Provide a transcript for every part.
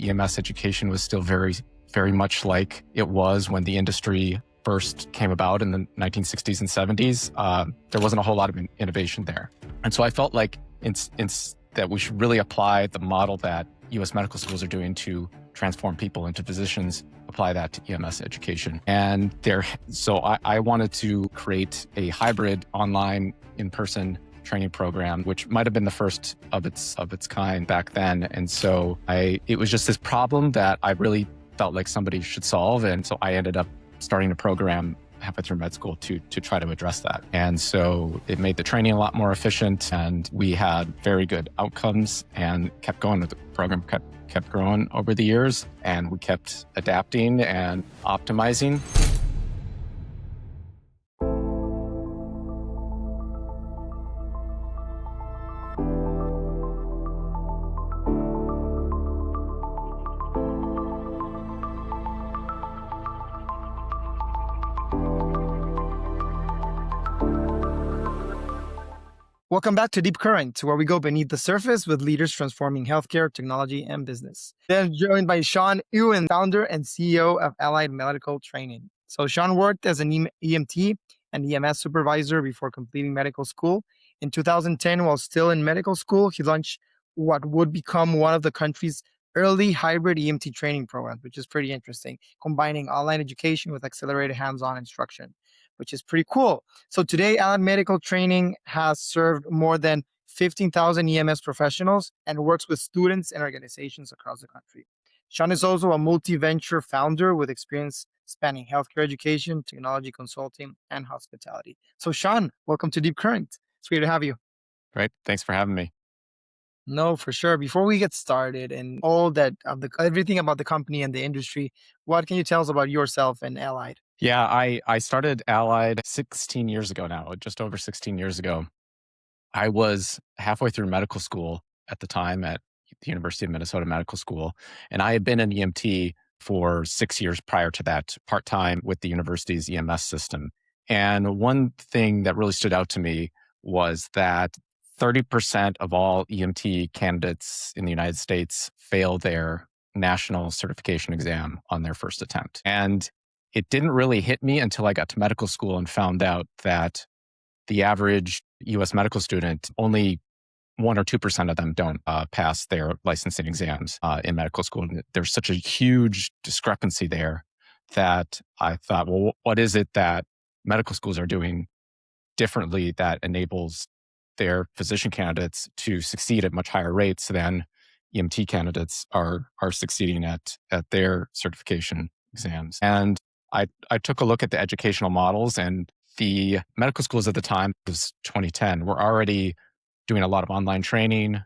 EMS education was still very much like it was when the industry first came about in the 1960s and 70s. There wasn't a whole lot of innovation there. And so I felt like that we should really apply the model that U.S. medical schools are doing to transform people into physicians, apply that to EMS education. And so I wanted to create a hybrid online in-person training program, which might have been the first of its kind back then. And so it was just this problem that I really felt like somebody should solve. And so I ended up starting a program halfway through med school to try to address that. And so it made the training a lot more efficient, and we had very good outcomes and kept going with the program, kept growing over the years, and we kept adapting and optimizing. Welcome back to Deep Current, where we go beneath the surface with leaders transforming healthcare, technology, and business. Then joined by Sean Ewen, founder and CEO of Allied Medical Training. So Sean worked as an EMT and EMS supervisor before completing medical school. In 2010, while still in medical school, he launched what would become one of the country's early hybrid EMT training programs, which is pretty interesting, combining online education with accelerated hands-on instruction, which is pretty cool. So today, Allied Medical Training has served more than 15,000 EMS professionals and works with students and organizations across the country. Sean is also a multi-venture founder with experience spanning healthcare education, technology consulting, and hospitality. So Sean, welcome to Deep Current. It's great to have you. Right. Thanks for having me. No, for sure. Before we get started and all that, everything about the company and the industry, what can you tell us about yourself and Allied? Yeah, I started Allied 16 years ago now, just over 16 years ago. I was halfway through medical school at the time at the University of Minnesota Medical School, and I had been an EMT for 6 years prior to that, part-time with the university's EMS system. And one thing that really stood out to me was that 30% of all EMT candidates in the United States fail their national certification exam on their first attempt. And it didn't really hit me until I got to medical school and found out that the average US medical student, only 1 or 2% of them don't pass their licensing exams in medical school. And there's such a huge discrepancy there that I thought, well, what is it that medical schools are doing differently that enables their physician candidates to succeed at much higher rates than EMT candidates are succeeding at their certification exams? And I took a look at the educational models, and the medical schools at the time, it was 2010, were already doing a lot of online training.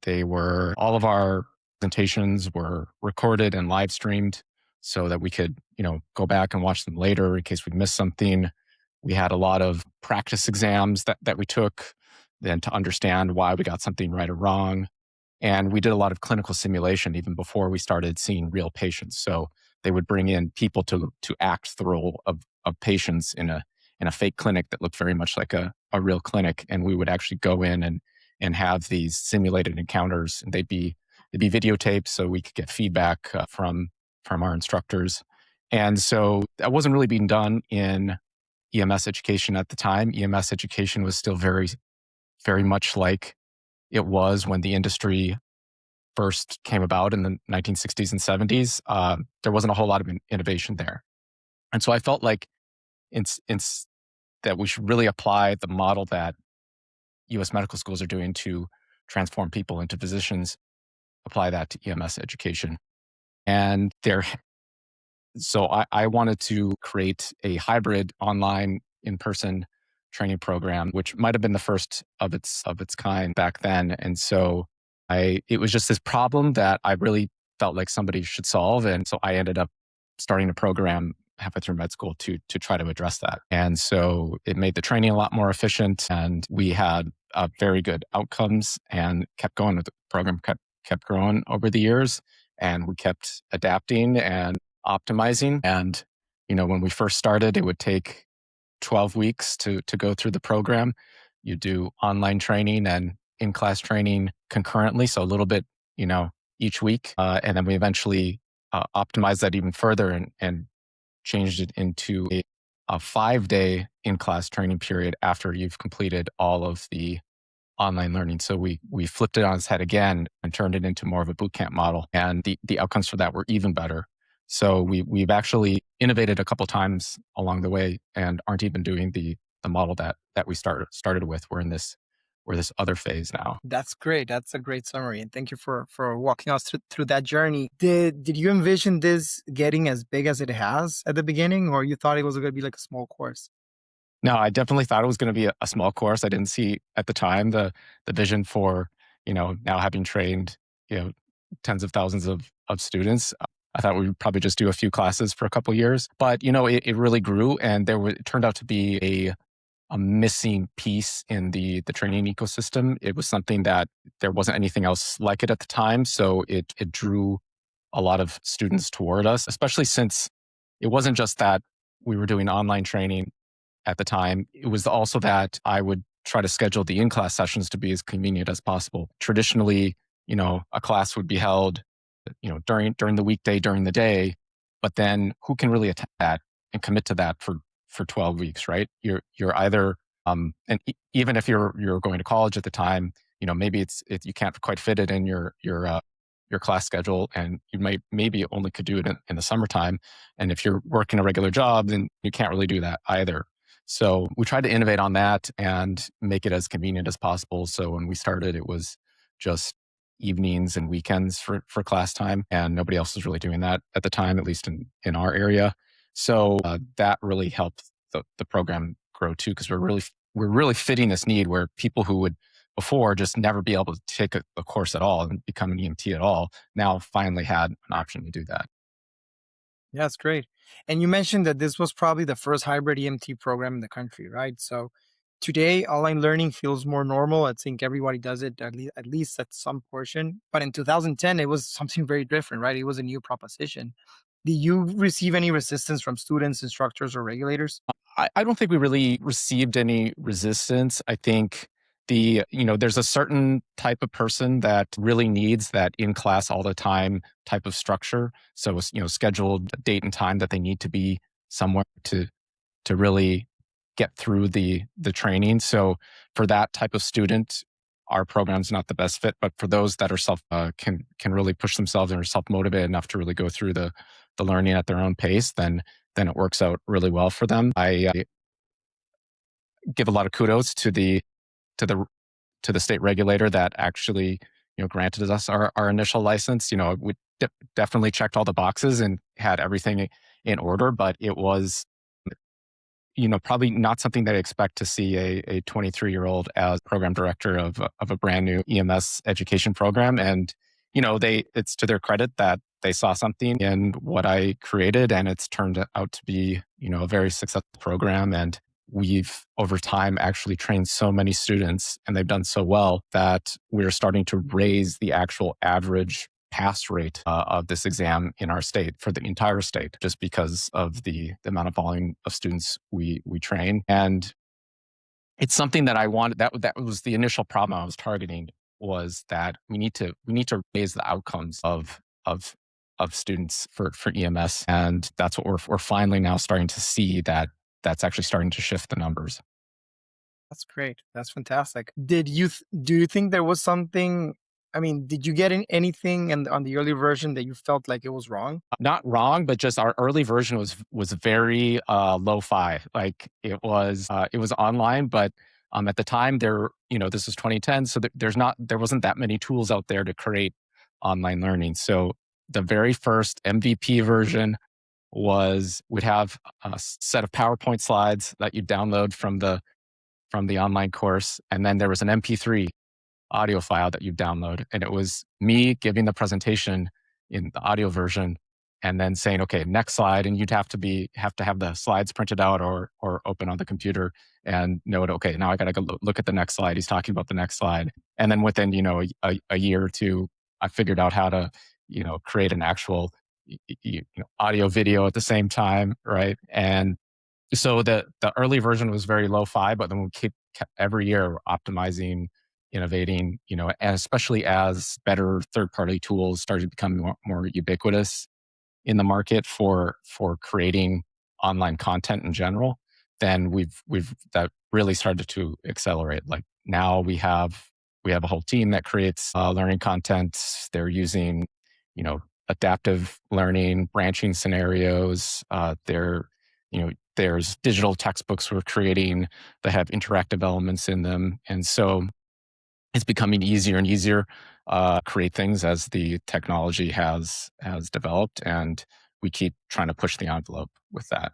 All of our presentations were recorded and live streamed so that we could, go back and watch them later in case we missed something. We had a lot of practice exams that we took then to understand why we got something right or wrong. And we did a lot of clinical simulation even before we started seeing real patients. So they would bring in people to act the role of patients in a fake clinic that looked very much like a real clinic. And we would actually go in and have these simulated encounters, and they'd be videotaped so we could get feedback from our instructors. And so that wasn't really being done in EMS education at the time. EMS education was still very, very much like it was when the industry first came about in the 1960s and 70s. There wasn't a whole lot of innovation there. And so I felt like that we should really apply the model that U.S. medical schools are doing to transform people into physicians, apply that to EMS education. And so I wanted to create a hybrid online in-person training program, which might have been the first of its kind back then. And so it was just this problem that I really felt like somebody should solve. And so I ended up starting a program halfway through med school to try to address that. And so it made the training a lot more efficient, and we had very good outcomes and kept going with the program, kept growing over the years, and we kept adapting and optimizing. And, when we first started, it would take 12 weeks to go through the program. You do online training and in-class training concurrently. So a little bit, each week. And then we eventually optimized that even further and changed it into a 5-day in-class training period after you've completed all of the online learning. So we flipped it on its head again and turned it into more of a boot camp model. And the outcomes for that were even better. So we've actually innovated a couple times along the way and aren't even doing the model that we started with. We're this other phase now. That's great. That's a great summary, and thank you for walking us through that journey. Did you envision this getting as big as it has at the beginning, or you thought it was going to be like a small course? No, I definitely thought it was going to be a small course. I didn't see at the time the vision for, now having trained, tens of thousands of students. I thought we would probably just do a few classes for a couple years, but it really grew, and it turned out to be a missing piece in the training ecosystem. It was something that there wasn't anything else like it at the time, so it drew a lot of students toward us, especially since it wasn't just that we were doing online training at the time. It was also that I would try to schedule the in-class sessions to be as convenient as possible. Traditionally, a class would be held, during the weekday, during the day, but then who can really attend that and commit to that for 12 weeks, right? You're either even if you're going to college at the time, maybe you can't quite fit it in your class schedule, and you maybe only could do it in the summertime. And if you're working a regular job, then you can't really do that either. So we tried to innovate on that and make it as convenient as possible. So when we started, it was just evenings and weekends for class time, and nobody else was really doing that at the time, at least in our area. So that really helped the program grow too, because we're really fitting this need where people who would before just never be able to take a course at all and become an EMT at all now finally had an option to do that. Yeah, that's great. And you mentioned that this was probably the first hybrid EMT program in the country, right? So today, online learning feels more normal. I think everybody does it at least at some portion. But in 2010, it was something very different, right? It was a new proposition. Did you receive any resistance from students, instructors, or regulators? I don't think we really received any resistance. I think there's a certain type of person that really needs that in class all the time type of structure. So, scheduled date and time that they need to be somewhere to really get through the training. So for that type of student, our program's not the best fit. But for those that are self can really push themselves and are self motivated enough to really go through the learning at their own pace, then it works out really well for them. I give a lot of kudos to the to the state regulator that actually granted us our initial license. We definitely checked all the boxes and had everything in order, but it was probably not something that I expect to see a 23-year-old as program director of a brand new EMS education program. And, it's to their credit that they saw something in what I created, and it's turned out to be, a very successful program. And we've over time actually trained so many students, and they've done so well that we're starting to raise the actual average pass rate of this exam in our state for the entire state, just because of the amount of volume of students we train. And it's something that I wanted. That was the initial problem I was targeting, was that we need to raise the outcomes of students for EMS, and that's what we're finally now starting to see, that's actually starting to shift the numbers. That's great. That's fantastic. Do you think there was something? I mean, did you get anything on the early version that you felt like it was wrong? Not wrong, but just our early version was very lo-fi. Like it was online, but at the time this was 2010, so there wasn't that many tools out there to create online learning. So the very first MVP version would have a set of PowerPoint slides that you download from the online course, and then there was an MP3 audio file that you download. And it was me giving the presentation in the audio version and then saying, okay, next slide. And you'd have to have the slides printed out or open on the computer and note, okay, now I got to go look at the next slide. He's talking about the next slide. And then within, a year or two, I figured out how to, create an actual audio video at the same time. Right. And so the early version was very lo-fi, but then we kept every year optimizing innovating, and especially as better third-party tools started to become more ubiquitous in the market for creating online content in general, then we've that really started to accelerate. Like now we have a whole team that creates learning content. They're using, you know, adaptive learning, branching scenarios. There's digital textbooks we're creating that have interactive elements in them, and so it's becoming easier and easier create things as the technology has developed, and we keep trying to push the envelope with that.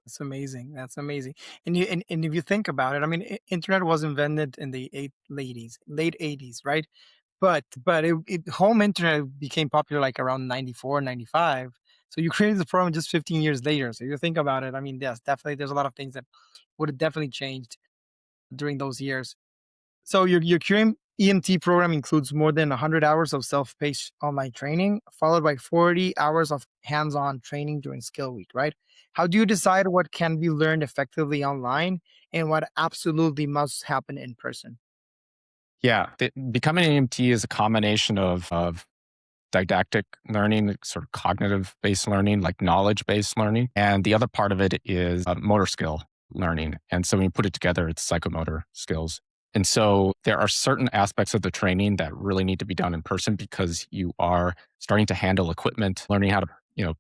That's amazing. That's amazing. And if you think about it, I mean, internet was invented in the late 80s, right? But home internet became popular like around 94, 95. So you created the program just 15 years later. So you think about it, I mean, yes, definitely there's a lot of things that would have definitely changed during those years. So your current EMT program includes more than 100 hours of self-paced online training, followed by 40 hours of hands-on training during Skill Week, right? How do you decide what can be learned effectively online and what absolutely must happen in person? Yeah, becoming an EMT is a combination of didactic learning, like sort of cognitive based learning, like knowledge based learning. And the other part of it is motor skill learning. And so when you put it together, it's psychomotor skills. And so there are certain aspects of the training that really need to be done in person because you are starting to handle equipment, learning how to, you know,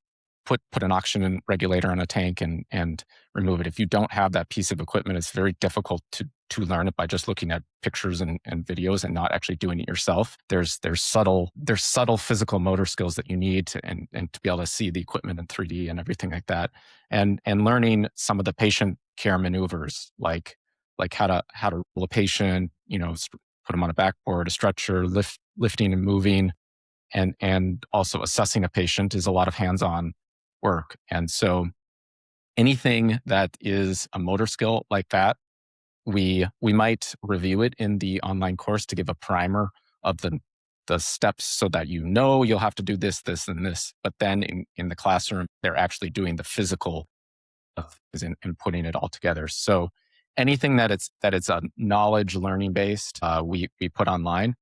put an oxygen regulator on a tank and remove it. If you don't have that piece of equipment, it's very difficult to learn it by just looking at pictures and videos and not actually doing it yourself. There's subtle physical motor skills that you need and to be able to see the equipment in 3D and everything like that. And learning some of the patient care maneuvers like how to roll a patient, put them on a backboard, a stretcher, lifting and moving, and also assessing a patient is a lot of hands-on work. And so anything that is a motor skill like that, we might review it in the online course to give a primer of the steps so that you'll have to do this, this, and this. But then in the classroom, they're actually doing the physical stuff and putting it all together. So anything that it's a knowledge learning based, we put online.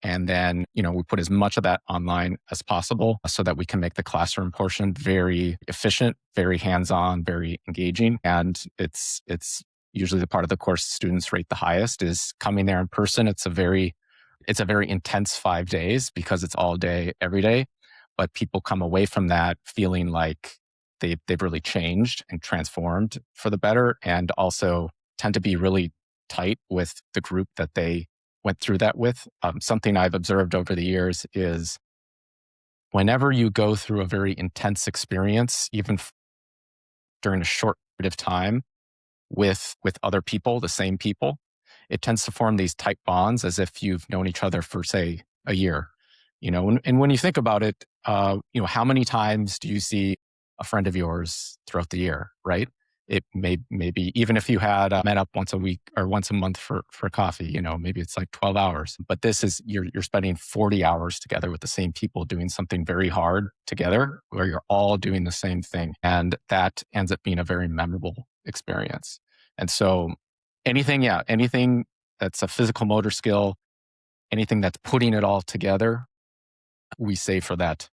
And then, we put as much of that online as possible so that we can make the classroom portion very efficient, very hands-on, very engaging. And it's usually the part of the course students rate the highest is coming there in person. It's a very intense 5 days because it's all day, every day. But people come away from that feeling like they've really changed and transformed for the better, and also tend to be really tight with the group that they went through that with. Something I've observed over the years is whenever you go through a very intense experience, even during a short period of time with other people, the same people, it tends to form these tight bonds as if you've known each other for, say, a year. And when you think about it, how many times do you see a friend of yours throughout the year, right? It maybe even if you had met up once a week or once a month for coffee, maybe it's like 12 hours. But this is you're spending 40 hours together with the same people doing something very hard together where you're all doing the same thing. And that ends up being a very memorable experience. And so anything that's a physical motor skill, anything that's putting it all together, we say for that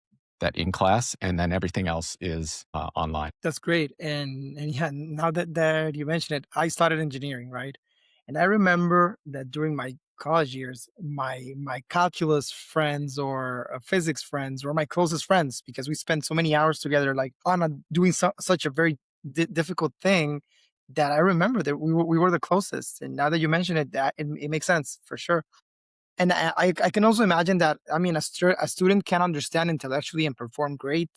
in class, and then everything else is online. That's great. And yeah, now that you mention it, I started engineering, right? And I remember that during my college years, my calculus friends or physics friends were my closest friends because we spent so many hours together, like doing such a very difficult thing that I remember that we were the closest. And now that you mention it, it makes sense for sure. And I can also imagine that, I mean, a student can understand intellectually and perform great,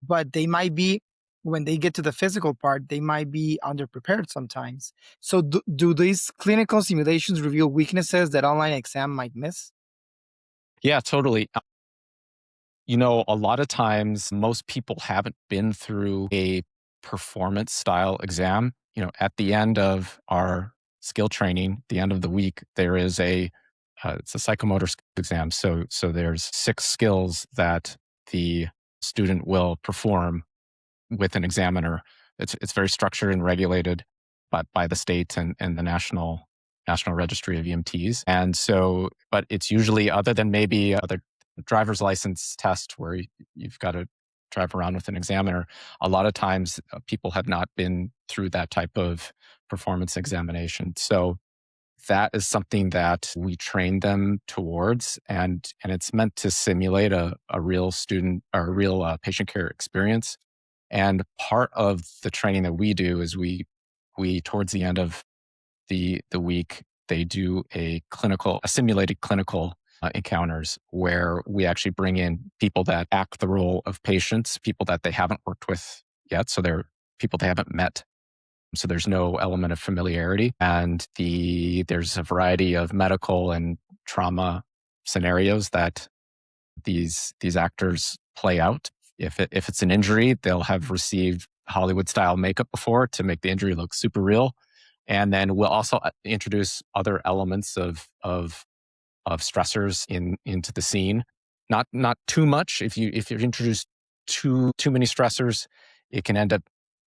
but they might be, when they get to the physical part, they might be underprepared sometimes. So do these clinical simulations reveal weaknesses that online exam might miss? Yeah, totally. A lot of times most people haven't been through a performance style exam. At the end of our skill training, the end of the week, there is it's a psychomotor exam. So there's 6 skills that the student will perform with an examiner. It's very structured and regulated, but by the state and the national National Registry of EMTs. And so, but it's usually other than maybe other driver's license test where you've got to drive around with an examiner. A lot of times people have not been through that type of performance examination. So that is something that we train them towards, and it's meant to simulate a real student or a real patient care experience. And part of the training that we do is we towards the end of the week they do a simulated clinical encounters where we actually bring in people that act the role of patients, people that they haven't worked with yet, so they're people they haven't met, so there's no element of familiarity. And there's a variety of medical and trauma scenarios that these actors play out. If it's an injury, they'll have received Hollywood style makeup before to make the injury look super real. And then we'll also introduce other elements of stressors into the scene. Not too much. If you introduce too many stressors, it can end up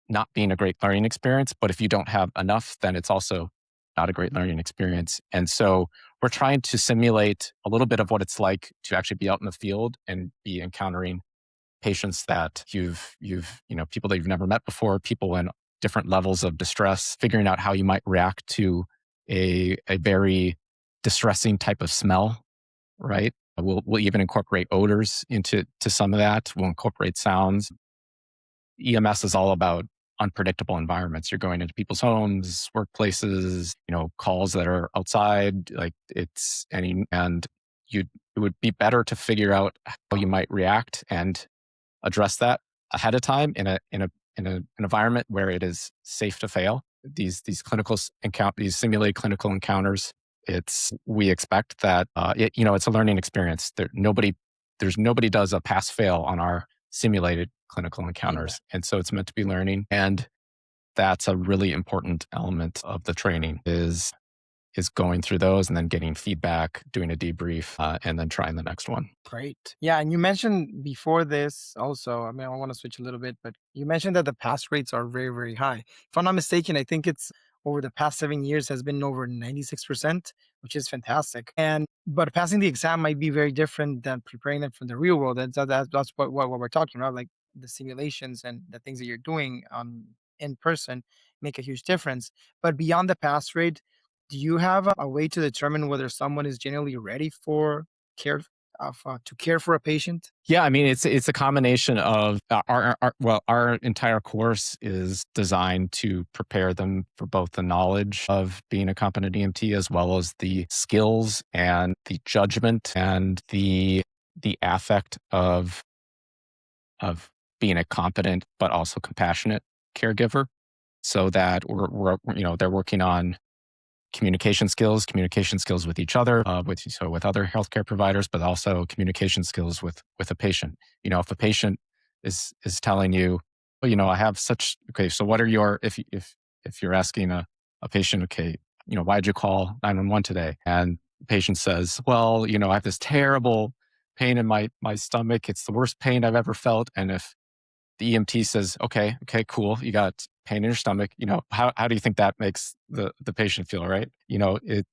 not being a great learning experience. But if you don't have enough, then it's also not a great learning experience. And so we're trying to simulate a little bit of what it's like to actually be out in the field and be encountering patients that people that you've never met before, people in different levels of distress, figuring out how you might react to a very distressing type of smell, right? We'll even incorporate odors into some of that. We'll incorporate sounds. EMS is all about unpredictable environments. You're going into people's homes, workplaces, calls that are outside. Like and it would be better to figure out how you might react and address that ahead of time in an environment where it is safe to fail. These simulated clinical encounters, we expect that it's a learning experience. There's nobody does a pass fail on our simulated clinical encounters, and so it's meant to be learning. And that's a really important element of the training is going through those and then getting feedback, doing a debrief, and then trying the next one. Great. Yeah. And you mentioned before this also, I mean, I want to switch a little bit, but you mentioned that the pass rates are very, very high. If I'm not mistaken, I think it's over the past 7 years has been over 96%, which is fantastic. But passing the exam might be very different than preparing them for the real world. That's what we're talking about. Like the simulations and the things that you're doing in person make a huge difference. But beyond the pass rate, do you have a way to determine whether someone is genuinely ready for care to care for a patient? Yeah, I mean, it's a combination of our entire course is designed to prepare them for both the knowledge of being a competent EMT as well as the skills and the judgment and the affect of being a competent but also compassionate caregiver, so that they're working on communication skills with each other, with other healthcare providers, but also communication skills with a patient. If a patient is telling you, well, I have such okay, so what are your if you're asking a patient, okay, why'd you call 911 today? And the patient says, well, I have this terrible pain in my stomach. It's the worst pain I've ever felt. And if the EMT says, okay, cool. You got pain in your stomach. How do you think that makes the patient feel, right?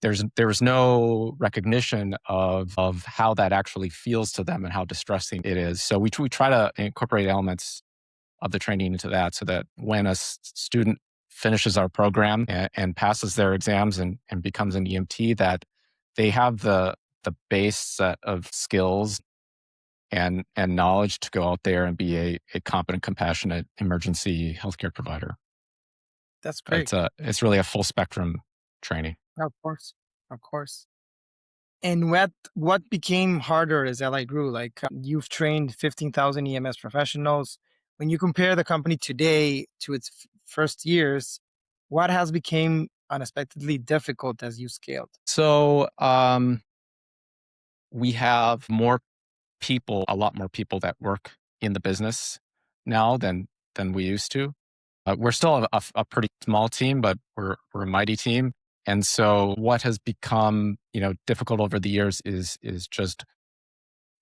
There's no recognition of how that actually feels to them and how distressing it is. So we try to incorporate elements of the training into that so that when a student finishes our program and passes their exams and becomes an EMT, that they have the base set of skills and knowledge to go out there and be a competent, compassionate emergency healthcare provider. That's great. It's really a full spectrum training. Of course. Of course. And what became harder as Ally grew? Like you've trained 15,000 EMS professionals. When you compare the company today to its first years, what has become unexpectedly difficult as you scaled? So we have a lot more people that work in the business now than we used to. We're still a pretty small team, but we're a mighty team. And so what has become, difficult over the years is just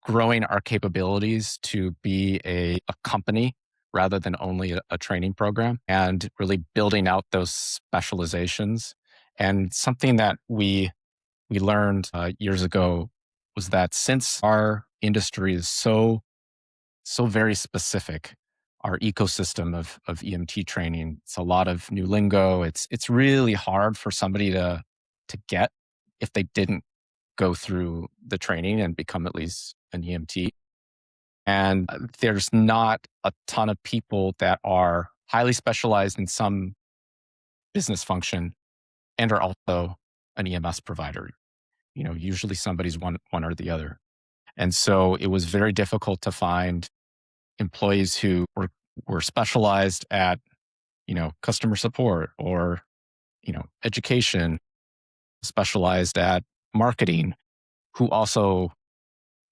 growing our capabilities to be a company rather than only a training program, and really building out those specializations And something that we learned years ago was that since our industry is so very specific, our ecosystem of EMT training, it's a lot of new lingo. It's really hard for somebody to get if they didn't go through the training and become at least an EMT. And there's not a ton of people that are highly specialized in some business function and are also an EMS provider. Usually somebody's one or the other. And so it was very difficult to find employees who were specialized at, customer support or, education, specialized at marketing, who also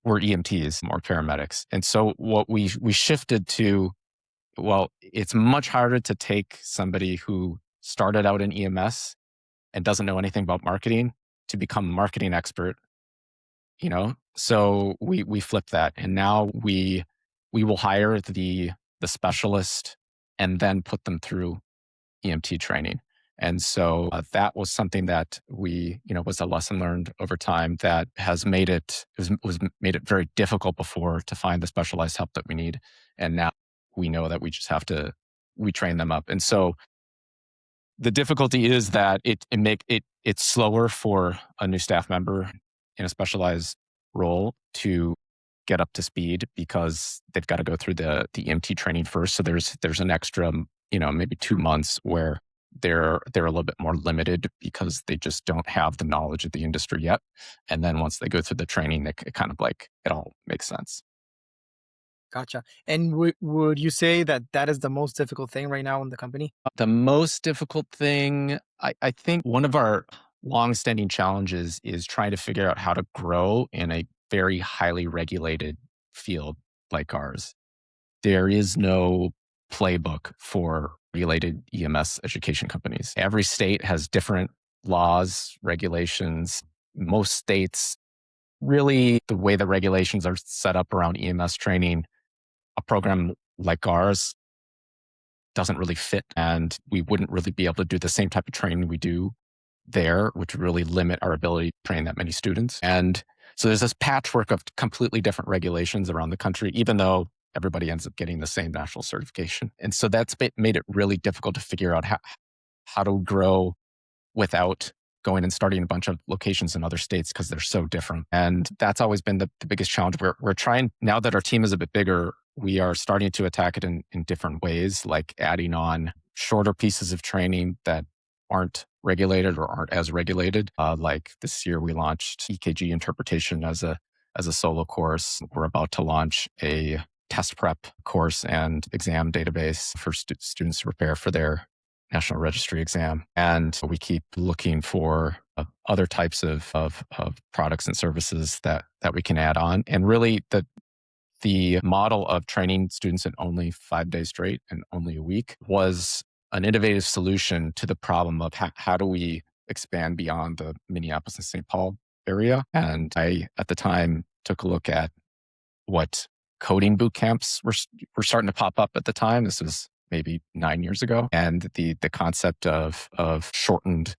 were EMTs or paramedics. And so what we shifted to, well, it's much harder to take somebody who started out in EMS and doesn't know anything about marketing to become a marketing expert. So we flipped that, and now we will hire the specialist and then put them through EMT training. And so that was something that was a lesson learned over time that has made it was made it very difficult before to find the specialized help that we need. And now we know that we just have to we train them up. And so the difficulty is that it's slower for a new staff member in a specialized role to get up to speed because they've got to go through the EMT training first. So there's an extra, maybe 2 months where they're a little bit more limited because they just don't have the knowledge of the industry yet. And then once they go through the training, it kind of like it all makes sense. Gotcha. And would you say that that is the most difficult thing right now in the company? The most difficult thing, I think one of our longstanding challenges is trying to figure out how to grow in a very highly regulated field like ours. There is no playbook for regulated EMS education companies. Every state has different laws, regulations. Most states, really, the way the regulations are set up around EMS training, a program like ours doesn't really fit. And we wouldn't really be able to do the same type of training we do there, which would really limit our ability to train that many students. And so there's this patchwork of completely different regulations around the country, even though everybody ends up getting the same national certification. And so that's made it really difficult to figure out how to grow without going and starting a bunch of locations in other states because they're so different. And that's always been the biggest challenge. We're trying, now that our team is a bit bigger, we are starting to attack it in different ways, like adding on shorter pieces of training that aren't regulated or aren't as regulated. Like this year, we launched EKG interpretation as a solo course. We're about to launch a test prep course and exam database for students to prepare for their national registry exam. And we keep looking for other types of products and services that we can add on. And really, the model of training students in only 5 days straight and only a week was an innovative solution to the problem of how do we expand beyond the Minneapolis and St. Paul area. And I, at the time, took a look at what coding boot camps were starting to pop up at the time. This was maybe 9 years ago. And the concept of shortened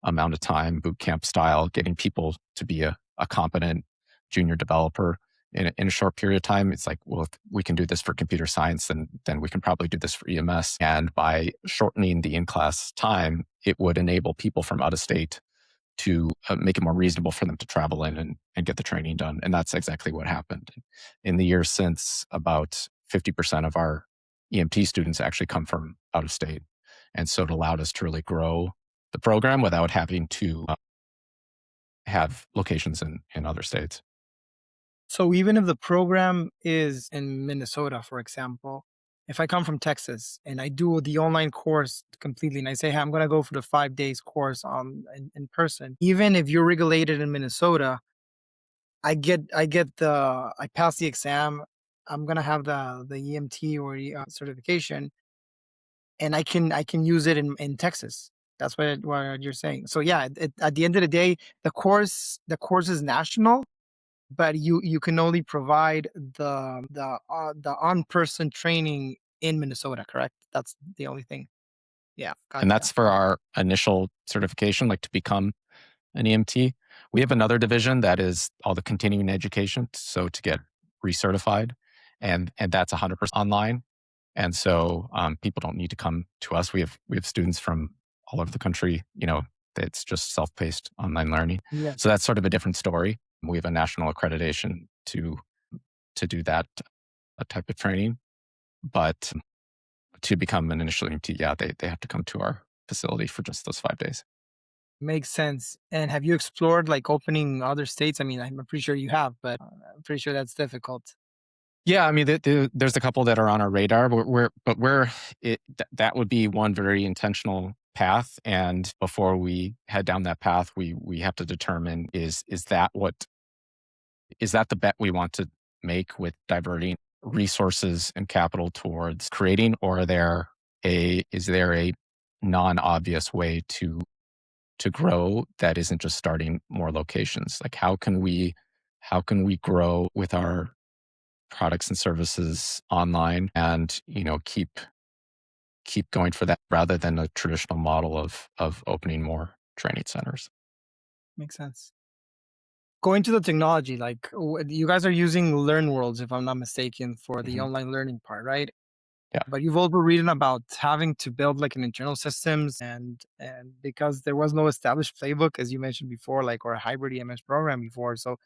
amount of time, boot camp style, getting people to be a competent junior developer in a short period of time. It's like, well, if we can do this for computer science, then we can probably do this for EMS. And by shortening the in-class time, it would enable people from out of state to make it more reasonable for them to travel in and get the training done. And that's exactly what happened. In the years since, about 50% of our EMT students actually come from out of state. And so it allowed us to really grow the program without having to have locations in other states. So even if the program is in Minnesota, for example, if I come from Texas and I do the online course completely and I say, hey, I'm going to go for the 5 days course in person, even if you're regulated in Minnesota, I pass the exam. I'm going to have the EMT or certification, and I can use it in Texas. That's what you're saying. So yeah, at the end of the day, the course is national, but you can only provide the on person training in Minnesota, correct? That's the only thing. Yeah, And gotcha. that's for our initial certification, like to become an EMT. We have another division that is all the continuing education, so to get recertified, and that's 100% online. And so people don't need to come to us. We have students from all over the country. It's just self-paced online learning. Yeah, So that's sort of a different story. We have a national accreditation to do that type of training, but to become an initial EMT, yeah, they have to come to our facility for just those 5 days. makes sense. And have you explored like opening other states? I mean, I'm pretty sure you have, but I'm pretty sure that's difficult. Yeah, I mean, there's a couple that are on our radar, but that would be one very intentional path. And before we head down that path, we have to determine is that the bet we want to make with diverting resources and capital towards creating, or is there a non-obvious way to grow that isn't just starting more locations? Like how can we grow with our products and services online and keep going for that rather than a traditional model of opening more training centers. Makes sense. Going to the technology, like you guys are using Learn Worlds, if I'm not mistaken, for the Mhm. online learning part, right? Yeah. But you've also written about having to build like an internal systems and because there was no established playbook, as you mentioned before, like or a hybrid EMS program before. So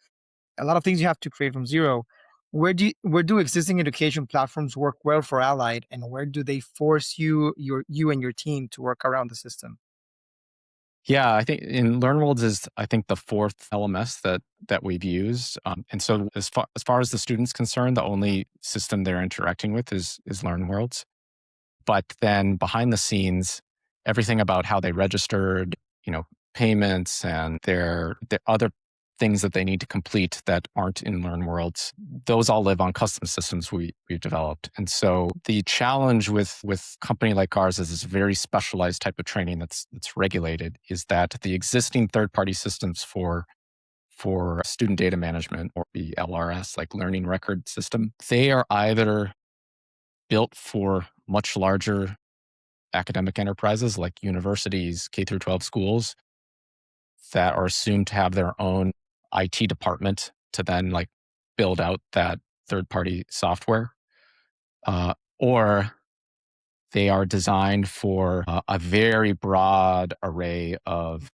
a lot of things you have to create from zero. Where do existing education platforms work well for Allied, and where do they force you and your team to work around the system? Yeah, I think in LearnWorlds is I think the fourth LMS that we've used, and so as far as the students concerned, the only system they're interacting with is LearnWorlds. But then behind the scenes, everything about how they registered, payments and their other things that they need to complete that aren't in Learn Worlds, those all live on custom systems we've developed. And so the challenge with a company like ours is this very specialized type of training that's regulated, is that the existing third-party systems for student data management or the LRS, like learning record system, they are either built for much larger academic enterprises like universities, K through 12 schools that are assumed to have their own IT department to then like build out that third party software, or they are designed for a very broad array of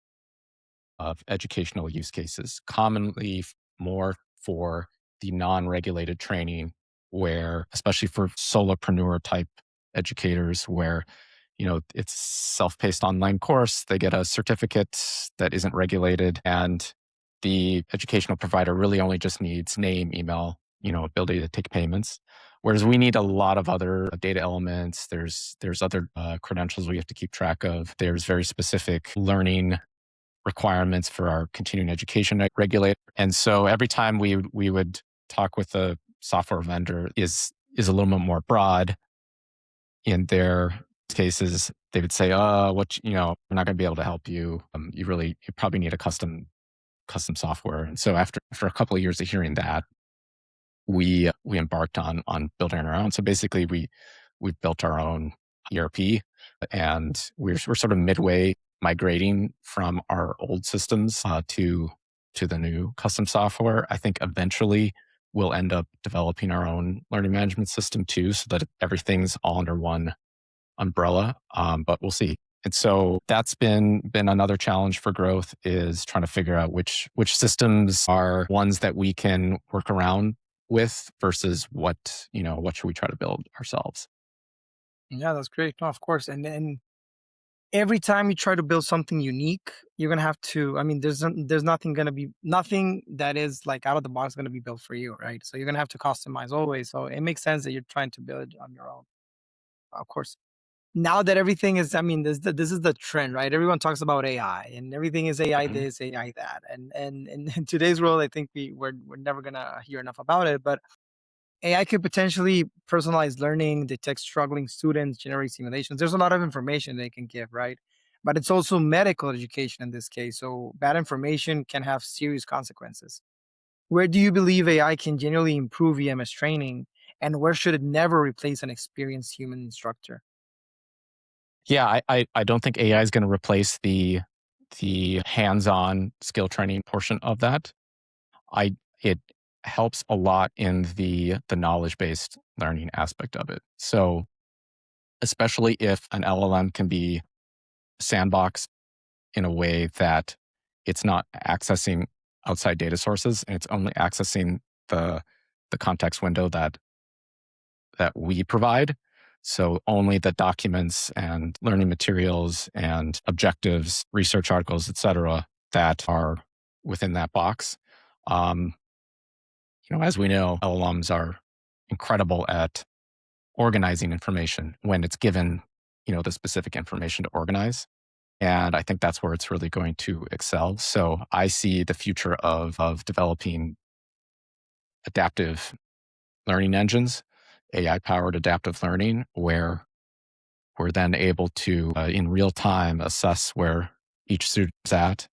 educational use cases, commonly more for the non-regulated training, where especially for solopreneur type educators, where it's self-paced online course, they get a certificate that isn't regulated, and the educational provider really only just needs name, email, ability to take payments. Whereas we need a lot of other data elements. There's other credentials we have to keep track of. There's very specific learning requirements for our continuing education regulator. And so every time we would talk with a software vendor is a little bit more broad in their cases. They would say, we're not going to be able to help you. You probably need a custom software. And so after a couple of years of hearing that, we embarked on building our own. So basically we've built our own ERP, and we're sort of midway migrating from our old systems to the new custom software. I think eventually we'll end up developing our own learning management system too, so that everything's all under one umbrella. But we'll see. And so that's been another challenge for growth, is trying to figure out which systems are ones that we can work around with versus what should we try to build ourselves. Yeah, that's great. No, of course. And then every time you try to build something unique, you're gonna have to. I mean, there's nothing that is like out of the box gonna be built for you, right? So you're gonna have to customize always. So it makes sense that you're trying to build on your own, of course. Now that everything is, I mean, this is the trend, right? Everyone talks about AI, and everything is AI Mhm. this, AI that, and in today's world, I think we're never gonna hear enough about it, but AI could potentially personalize learning, detect struggling students, generate simulations. There's a lot of information they can give, right? But it's also medical education in this case. So bad information can have serious consequences. Where do you believe AI can genuinely improve EMS training? And where should it never replace an experienced human instructor? Yeah, I don't think AI is going to replace the hands-on skill training portion of that. I It helps a lot in the knowledge-based learning aspect of it. So, especially if an LLM can be sandboxed in a way that it's not accessing outside data sources and it's only accessing the the context window that we provide. So only the documents and learning materials and objectives, research articles, etc., that are within that box. Um, as we know, LLMs are incredible at organizing information when it's given, the specific information to organize. And I think that's where it's really going to excel. So I see the future of developing adaptive learning engines, AI powered adaptive learning, where we're then able to, in real time, assess where each student's at.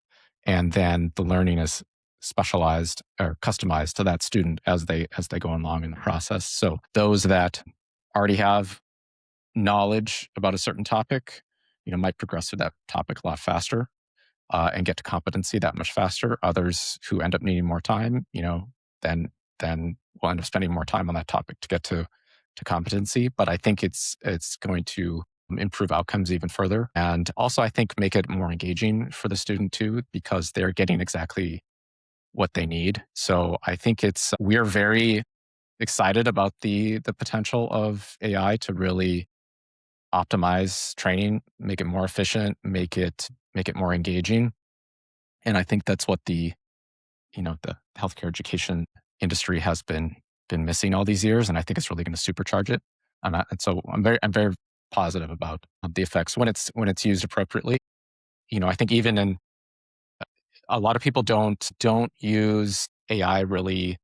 And then the learning is specialized or customized to that student as they go along in the process. So those that already have knowledge about a certain topic, might progress through that topic a lot faster and get to competency that much faster. Others who end up needing more time, then will end up spending more time on that topic to get to competency. But I think it's going to improve outcomes even further, and also I think make it more engaging for the student too, because they're getting exactly what they need. So I think we're very excited about the potential of AI to really optimize training, make it more efficient, make it more engaging. And I think that's what the healthcare education industry has been missing all these years, and I think it's really going to supercharge it. And so I'm very positive about the effects when it's used appropriately. I think even in a lot of people don't use AI really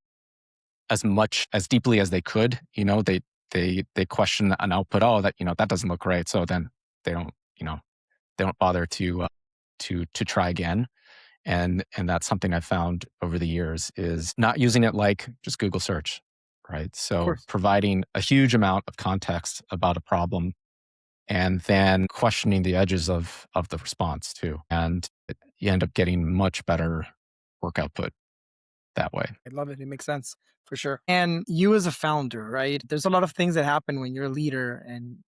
as much as deeply as they could. They question an output. Oh, that doesn't look right. So then they don't you know they don't bother to try again. And that's something I've found over the years is not using it like just Google search, right? Of So course. providing a huge amount of context about a problem and then questioning the edges of the response too. And you end up getting much better work output that way. I love it. It makes sense for sure. And you as a founder, right? There's a lot of things that happen when you're a leader, and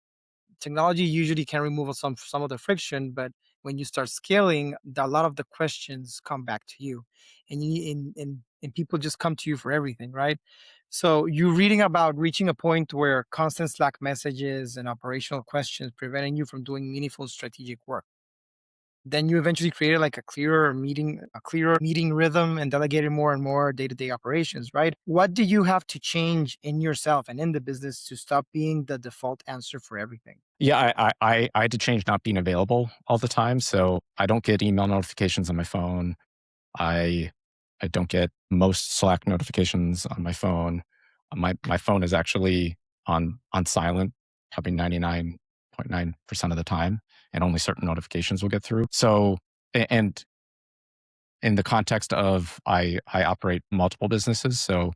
technology usually can remove some of the friction, but when you start scaling, a lot of the questions come back to you, and people just come to you for everything, right? So you reading about reaching a point where constant Slack messages and operational questions preventing you from doing meaningful strategic work. Then you eventually created like a clearer meeting rhythm and delegated more and more day-to-day operations, right? What do you have to change in yourself and in the business to stop being the default answer for everything? Yeah, I had to change not being available all the time. So I don't get email notifications on my phone. I I don't get most Slack notifications on my phone. My phone is actually on silent, probably 99.9% of the time, and only certain notifications will get through. So, and in the context of I operate multiple businesses, so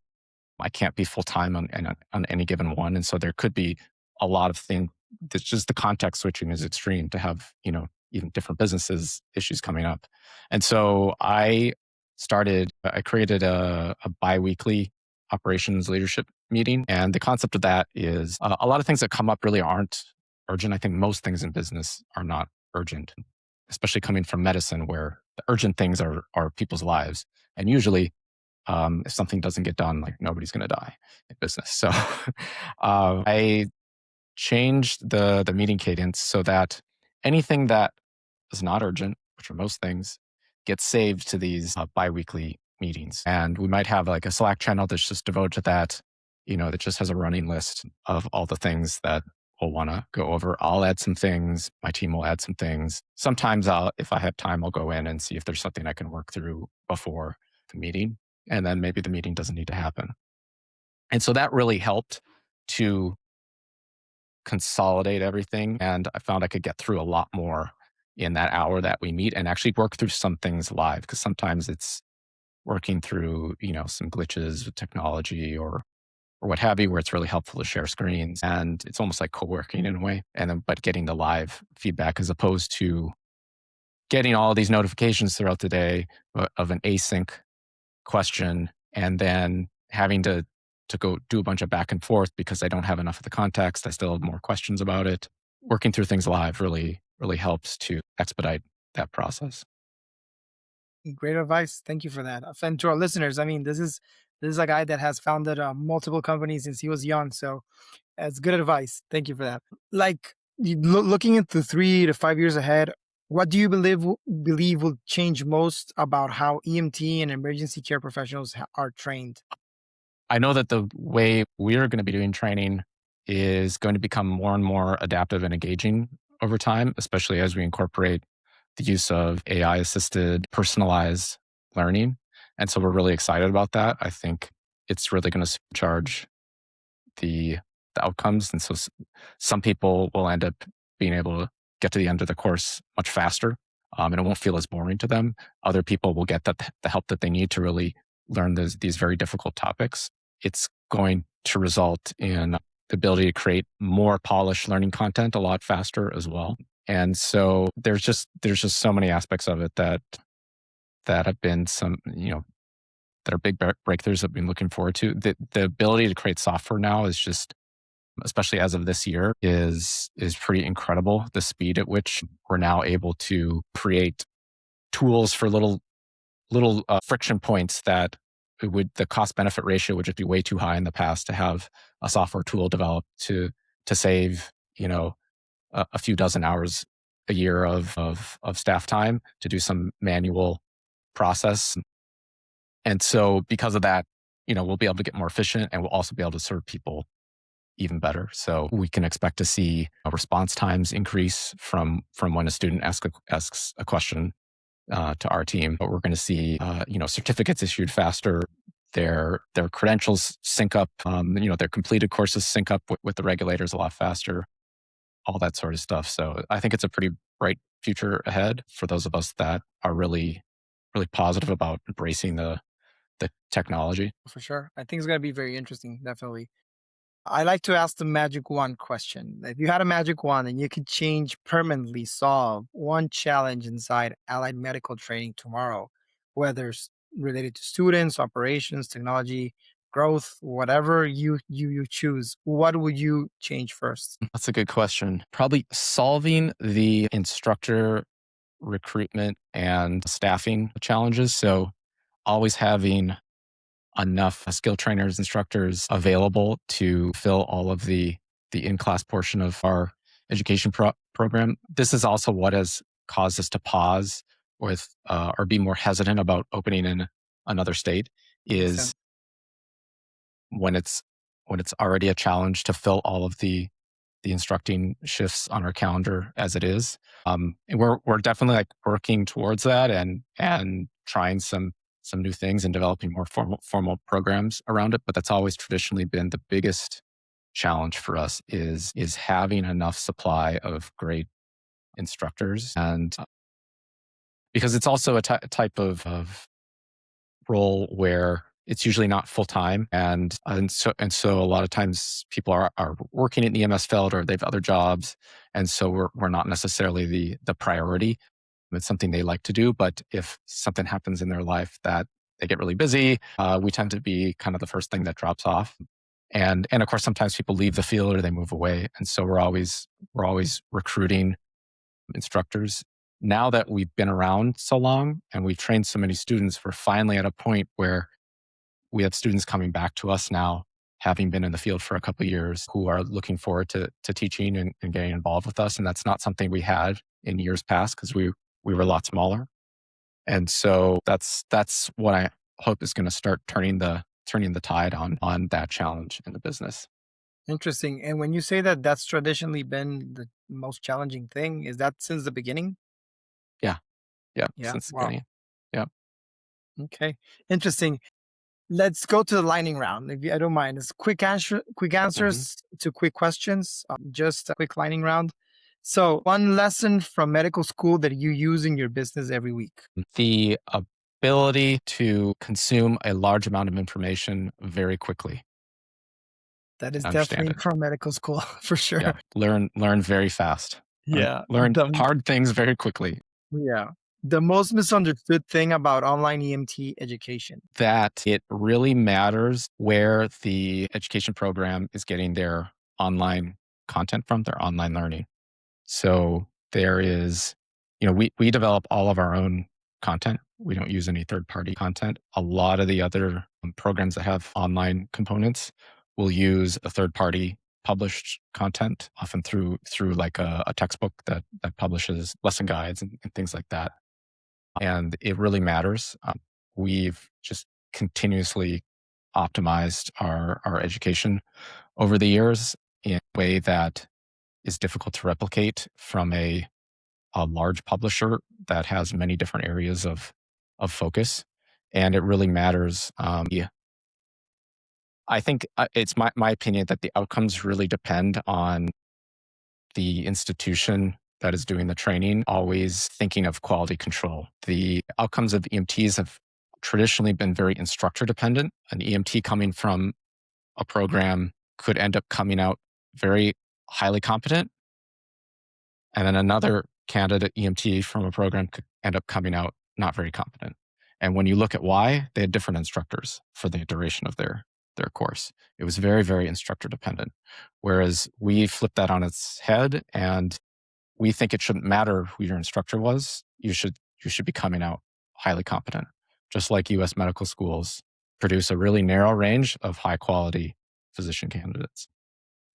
I can't be full time on any given one, and so there could be a lot of things. That's just the context switching is extreme to have even different businesses issues coming up, and so I created a biweekly operations leadership meeting, and the concept of that is a lot of things that come up really aren't urgent. I think most things in business are not urgent, especially coming from medicine, where the urgent things are people's lives, and usually if something doesn't get done, like nobody's going to die in business. So I changed the meeting cadence so that anything that is not urgent, which are most things, gets saved to these biweekly meetings. And we might have like a Slack channel that's just devoted to that, that just has a running list of all the things that we'll want to go over. I'll add some things. My team will add some things. Sometimes if I have time, I'll go in and see if there's something I can work through before the meeting. And then maybe the meeting doesn't need to happen. And so that really helped to consolidate everything. And I found I could get through a lot more in that hour that we meet and actually work through some things live. Because sometimes it's working through, some glitches with technology or or what have you, where it's really helpful to share screens. And it's almost like co-working in a way. And then, but getting the live feedback as opposed to getting all these notifications throughout the day of an async question and then having to go do a bunch of back and forth because I don't have enough of the context. I still have more questions about it. Working through things live really helps to expedite that process. Great advice. Thank you for that. And to our listeners, I mean, this is a guy that has founded multiple companies since he was young. So that's good advice. Thank you for that. Like looking into 3 to 5 years ahead, what do you believe will change most about how EMT and emergency care professionals are trained? I know that the way we're going to be doing training is going to become more and more adaptive and engaging over time, especially as we incorporate the use of AI assisted personalized learning. And so we're really excited about that. I think it's really going to supercharge the the outcomes. And so some people will end up being able to get to the end of the course much faster, and it won't feel as boring to them. Other people will get the help that they need to really learn these very difficult topics. It's going to result in the ability to create more polished learning content a lot faster as well. And so there's just so many aspects of it that have been some, that are big breakthroughs that I've been looking forward to. The ability to create software now is just, especially as of this year, is pretty incredible. The speed at which we're now able to create tools for little friction points that the cost benefit ratio would just be way too high in the past to have a software tool developed to save a few dozen hours a year of staff time to do some manual process. And so because of that, we'll be able to get more efficient and we'll also be able to serve people even better. So we can expect to see response times increase from when a student asks a question to our team. But we're going to see certificates issued faster. Their credentials sync up. Their completed courses sync up with the regulators a lot faster. All that sort of stuff. So I think it's a pretty bright future ahead for those of us that are really really positive about embracing the technology. For sure. I think it's going to be very interesting. Definitely. I like to ask the magic wand question. If you had a magic wand and you could change permanently solve one challenge inside allied medical training tomorrow, whether it's related to students, operations, technology, growth, whatever you choose, what would you change first? That's a good question. Probably solving the instructor recruitment and staffing challenges. So always having enough skill trainers, instructors available to fill all of the in-class portion of our education program. This is also what has caused us to pause with or be more hesitant about opening in another state Makes is sense. when it's already a challenge to fill all of the instructing shifts on our calendar as it is. And we're definitely like working towards that and trying some new things and developing more formal programs around it. But that's always traditionally been the biggest challenge for us is having enough supply of great instructors, and because it's also a type of role where it's usually not full time, and so a lot of times people are working in the EMS field or they have other jobs, and so we're not necessarily the priority. It's something they like to do, but if something happens in their life that they get really busy, we tend to be kind of the first thing that drops off. And of course, sometimes people leave the field or they move away, and so we're always recruiting instructors. Now that we've been around so long and we've trained so many students, we're finally at a point where we have students coming back to us now, having been in the field for a couple of years, who are looking forward to teaching and getting involved with us. And that's not something we had in years past because we were a lot smaller. And so that's what I hope is going to start turning the tide on that challenge in the business. Interesting. And when you say that that's traditionally been the most challenging thing, is that since the beginning? Yeah, yeah, Yeah. since the Wow. beginning. Yeah. Okay. Interesting. Let's go to the lightning round, if you, I don't mind. It's quick Mhm. answers to quick questions. Just a quick lightning round. So, one lesson from medical school that you use in your business every week. The ability to consume a large amount of information very quickly. That is and understand definitely it. from medical school for Yeah, sure. learn very fast. Yeah. Learn hard things very quickly. Yeah. The most misunderstood thing about online EMT education. That it really matters where the education program is getting their online content from, their online learning. So there is, we develop all of our own content. We don't use any third party content. A lot of the other programs that have online components will use a third party published content, often through like a textbook that publishes lesson guides and things like that. And it really matters. We've just continuously optimized our education over the years in a way that is difficult to replicate from a large publisher that has many different areas of focus. And it really matters. Yeah, I think it's my opinion that the outcomes really depend on the institution that is doing the training, always thinking of quality control. The outcomes of EMTs have traditionally been very instructor dependent. An EMT coming from a program could end up coming out very highly competent, and then another candidate EMT from a program could end up coming out not very competent. And when you look at why, they had different instructors for the duration of their course. It was very, very instructor dependent. Whereas we flipped that on its head, and we think it shouldn't matter who your instructor was. You should be coming out highly competent. Just like US medical schools produce a really narrow range of high quality physician candidates.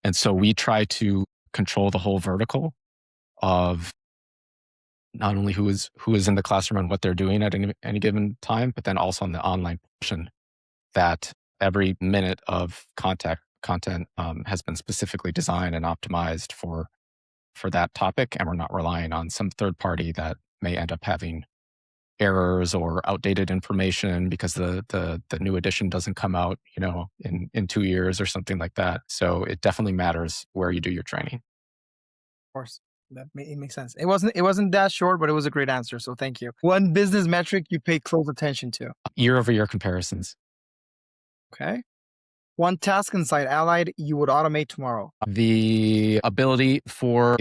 And so we try to control the whole vertical of not only who is in the classroom and what they're doing at any given time, but then also on the online portion, that every minute of content has been specifically designed and optimized for that topic, and we're not relying on some third party that may end up having errors or outdated information because the new edition doesn't come out, in 2 years or something like that. So it definitely matters where you do your training. Course. It makes sense. It wasn't that short, but it was a great answer. So thank you. One business metric you pay close attention to. Year-over-year comparisons. Okay. One task inside Allied you would automate tomorrow. The ability for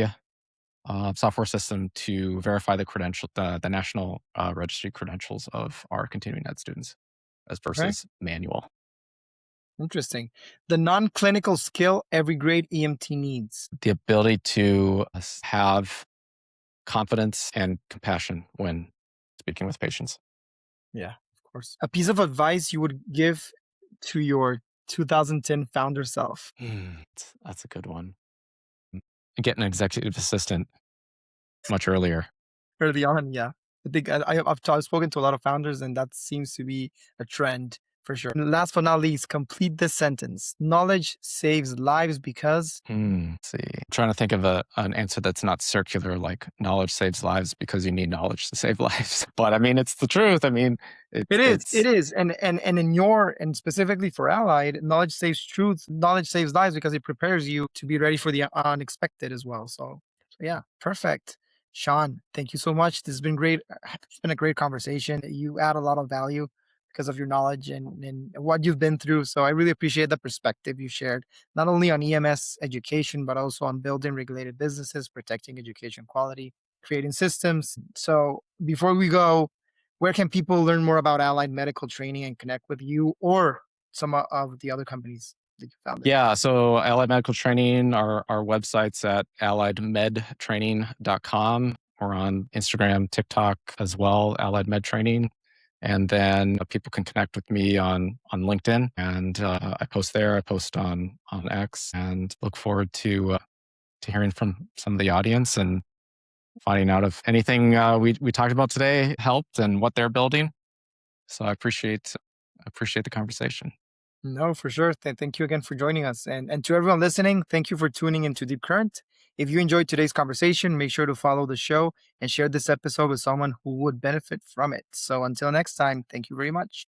software system to verify the national registry credentials of our continuing ed students as Okay. versus manual. Interesting. The non-clinical skill every great EMT needs. The ability to have confidence and compassion when speaking with patients. Yeah, of course. A piece of advice you would give to your 2010 founder self. That's a good one. Get an executive assistant much earlier. Early on, yeah. I think I've spoken to a lot of founders, and that seems to be a trend for sure. And last but not least, complete this sentence. Knowledge saves lives because Let's see. I'm trying to think of an answer that's not circular, like knowledge saves lives because you need knowledge to save lives. But I mean, it's the truth. I mean, it is. And specifically for Allied, knowledge saves truth, knowledge saves lives because it prepares you to be ready for the unexpected as well. So yeah, perfect. Sean, thank you so much. This has been great. It's been a great conversation. You add a lot of value because of your knowledge and what you've been through. So I really appreciate the perspective you shared, not only on EMS education, but also on building regulated businesses, protecting education quality, creating systems. So before we go, where can people learn more about Allied Medical Training and connect with you or some of the other companies that you founded? Yeah, so Allied Medical Training, our website's at alliedmedtraining.com. We're on Instagram, TikTok as well, Allied Med Training. And then people can connect with me on LinkedIn, and I post there. I post on X, and look forward to hearing from some of the audience and finding out if anything we talked about today helped and what they're building. So I appreciate the conversation. No, for sure. Thank you again for joining us. And to everyone listening, thank you for tuning into Deep Current. If you enjoyed today's conversation, make sure to follow the show and share this episode with someone who would benefit from it. So until next time, thank you very much.